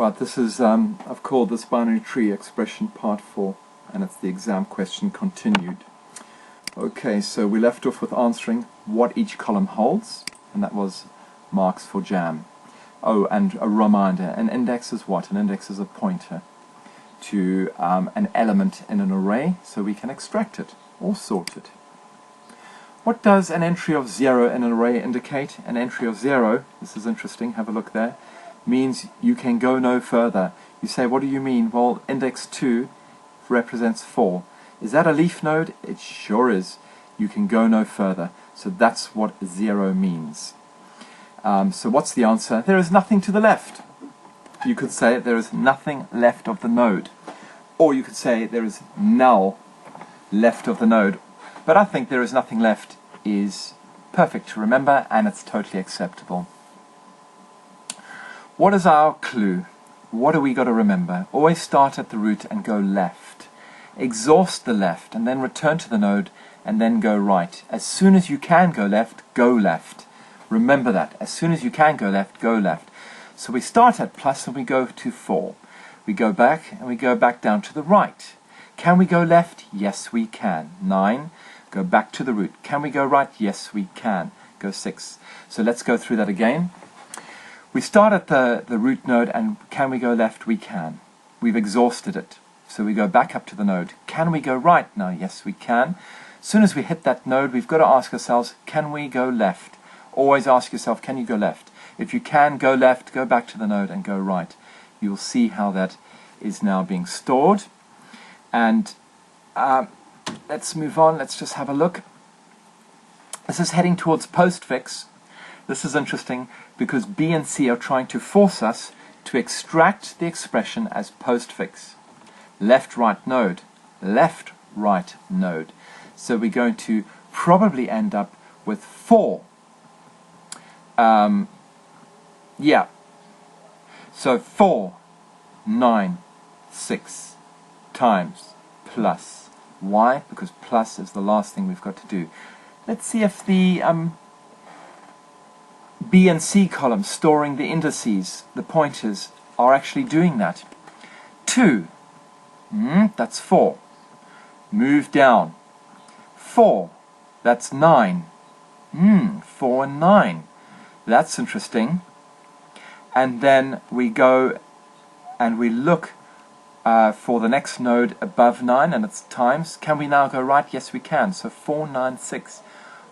Right, this is, I've called this binary tree expression part 4, and it's the exam question continued. Okay, so we left off with answering what each column holds, and that was marks for jam. Oh, and a reminder, an index is what? An index is a pointer to an element in an array, so we can extract it or sort it. What does an entry of 0 in an array indicate? An entry of 0, this is interesting, have a look there, means you can go no further. You say, what do you mean? Well, index 2 represents 4. Is that a leaf node? It sure is. You can go no further. So that's what 0 means. So what's the answer? There is nothing to the left. You could say there is nothing left of the node. Or you could say there is null left of the node. But I think there is nothing left is perfect to remember, and it's totally acceptable. What is our clue? What do we got to remember? Always start at the root and go left. Exhaust the left and then return to the node and then go right. As soon as you can go left, go left. Remember that. As soon as you can go left, go left. So we start at plus and we go to 4. We go back and we go back down to the right. Can we go left? Yes, we can. 9. Go back to the root. Can we go right? Yes, we can. Go 6. So let's go through that again. We start at the root node, and can we go left? We can. We've exhausted it. So we go back up to the node. Can we go right now? Yes, we can. As soon as we hit that node, we've got to ask ourselves, can we go left? Always ask yourself, can you go left? If you can go left, go back to the node and go right. You'll see how that is now being stored. And let's move on. Let's just have a look. This is heading towards postfix. This is interesting because B and C are trying to force us to extract the expression as postfix. Left-right node. Left-right node. So we're going to probably end up with 4. Yeah. So 4, 9, 6 times plus. Why? Because plus is the last thing we've got to do. Let's see if the B and C columns storing the indices, the pointers, are actually doing that. 2, that's 4. Move down. 4, that's 9. 4 and 9. That's interesting. And then we go and we look for the next node above 9, and it's times. Can we now go right? Yes, we can. So 4, 9, 6.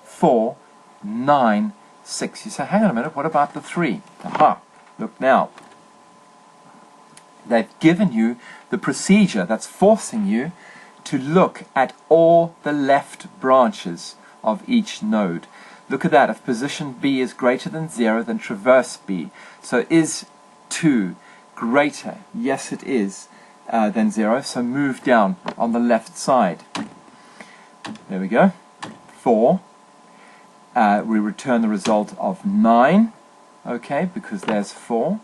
4, 9, 6. You say, hang on a minute, what about the 3? Aha, look now. They've given you the procedure that's forcing you to look at all the left branches of each node. Look at that. If position B is greater than 0, then traverse B. So is 2 greater? Yes, it is. Than 0. So move down on the left side. There we go. 4. We return the result of 9. Okay, because there's 4.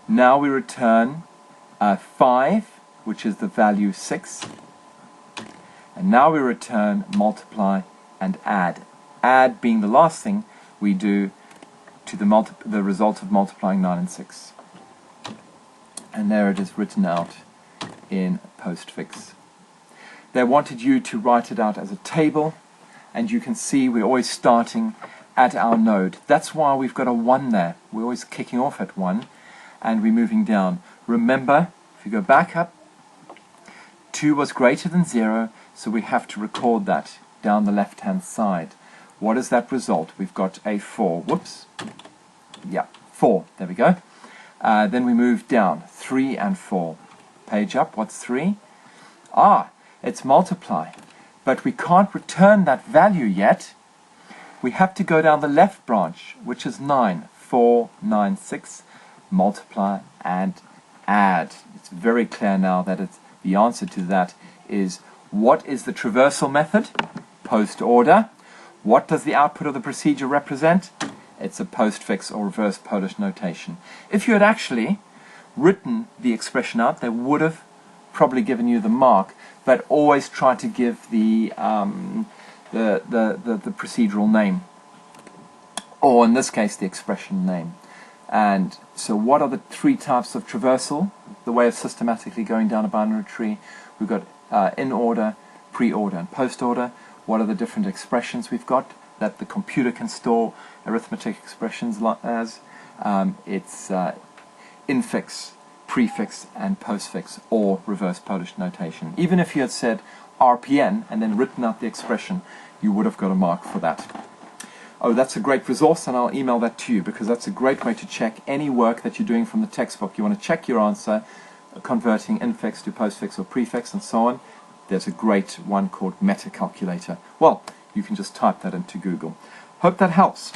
Now we return 5, which is the value 6. And now we return multiply and add. Add being the last thing we do to the result of multiplying 9 and 6. And there it is written out in Postfix. They wanted you to write it out as a table, and you can see we're always starting at our node. That's why we've got a 1 there. We're always kicking off at 1, and we're moving down. Remember, if you go back up, 2 was greater than 0, so we have to record that down the left-hand side. What is that result? We've got a 4. Whoops. Yeah, 4. There we go. Then we move down, 3 and 4. Page up, what's 3? It's multiply. But we can't return that value yet. We have to go down the left branch, which is 9. 4, 9, 6. Multiply and add. It's very clear now that the answer to that is, what is the traversal method? Postorder. What does the output of the procedure represent? It's a postfix or reverse Polish notation. If you had actually written the expression out, they would have probably given you the mark, but always try to give the procedural name, or in this case the expression name. And so what are the three types of traversal? The way of systematically going down a binary tree. We've got in order, pre-order, and post-order. What are the different expressions we've got that the computer can store arithmetic expressions as? It's infix, prefix, and postfix, or reverse Polish notation. Even if you had said RPN and then written out the expression, you would have got a mark for that. Oh, that's a great resource, and I'll email that to you, because that's a great way to check any work that you're doing from the textbook. You want to check your answer, converting infix to postfix or prefix and so on. There's a great one called Meta Calculator. Well, you can just type that into Google. Hope that helps.